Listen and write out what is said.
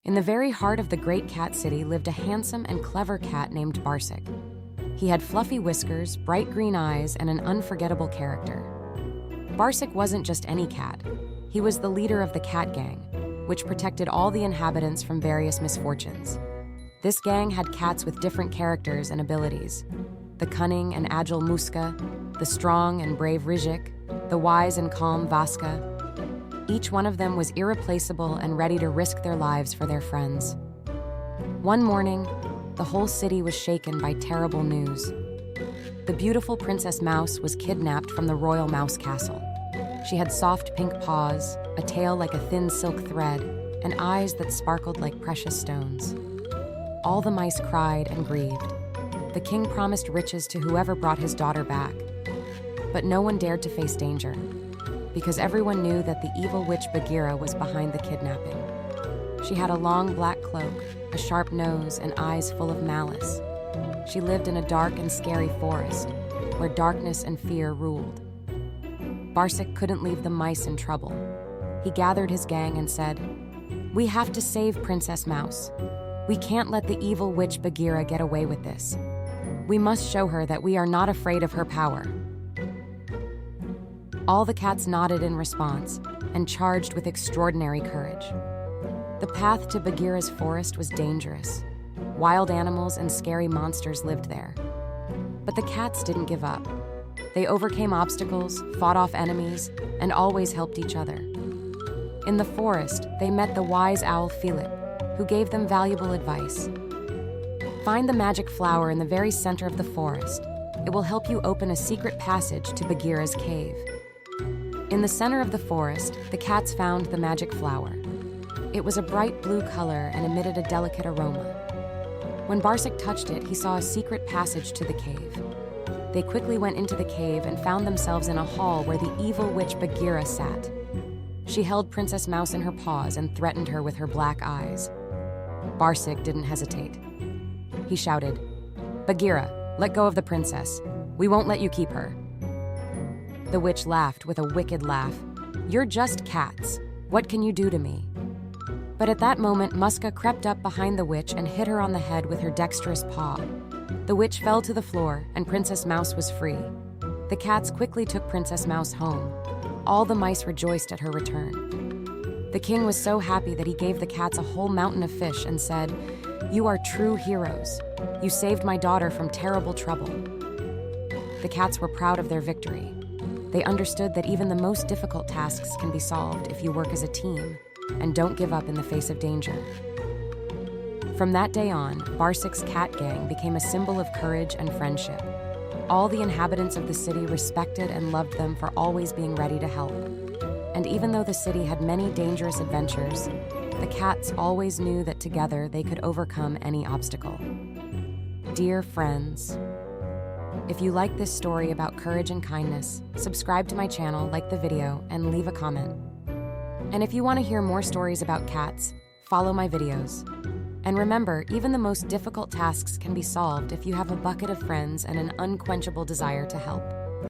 In the very heart of the great cat city lived a handsome and clever cat named Barsic. He had fluffy whiskers, bright green eyes, and an unforgettable character. Barsic wasn't just any cat. He was the leader of the cat gang, which protected all the inhabitants from various misfortunes. This gang had cats with different characters and abilities. The cunning and agile Muska, the strong and brave Rijik, the wise and calm Vaska. Each one of them was irreplaceable and ready to risk their lives for their friends. One morning, the whole city was shaken by terrible news. The beautiful Princess Mouse was kidnapped from the royal mouse castle. She had soft pink paws, a tail like a thin silk thread, and eyes that sparkled like precious stones. All the mice cried and grieved. The king promised riches to whoever brought his daughter back. But no one dared to face danger, because everyone knew that the evil witch Bagheera was behind the kidnapping. She had a long black cloak, a sharp nose, and eyes full of malice. She lived in a dark and scary forest, where darkness and fear ruled. Barsic couldn't leave the mice in trouble. He gathered his gang and said, "We have to save Princess Mouse. We can't let the evil witch Bagheera get away with this. We must show her that we are not afraid of her power." All the cats nodded in response and charged with extraordinary courage. The path to Bagheera's forest was dangerous. Wild animals and scary monsters lived there. But the cats didn't give up. They overcame obstacles, fought off enemies, and always helped each other. In the forest, they met the wise owl Philip, who gave them valuable advice. Find the magic flower in the very center of the forest. It will help you open a secret passage to Bagheera's cave. In the center of the forest, the cats found the magic flower. It was a bright blue color and emitted a delicate aroma. When Barsic touched it, he saw a secret passage to the cave. They quickly went into the cave and found themselves in a hall where the evil witch Bagheera sat. She held Princess Mouse in her paws and threatened her with her black eyes. Barsic didn't hesitate. He shouted, "Bagheera, let go of the princess. We won't let you keep her." The witch laughed with a wicked laugh. "You're just cats. What can you do to me?" But at that moment, Muska crept up behind the witch and hit her on the head with her dexterous paw. The witch fell to the floor, and Princess Mouse was free. The cats quickly took Princess Mouse home. All the mice rejoiced at her return. The king was so happy that he gave the cats a whole mountain of fish and said, "You are true heroes. You saved my daughter from terrible trouble." The cats were proud of their victory. They understood that even the most difficult tasks can be solved if you work as a team and don't give up in the face of danger. From that day on, Barsic's cat gang became a symbol of courage and friendship. All the inhabitants of the city respected and loved them for always being ready to help. And even though the city had many dangerous adventures, the cats always knew that together they could overcome any obstacle. Dear friends, if you like this story about courage and kindness, subscribe to my channel, like the video, and leave a comment. And if you want to hear more stories about cats, follow my videos. And remember, even the most difficult tasks can be solved if you have a bucket of friends and an unquenchable desire to help.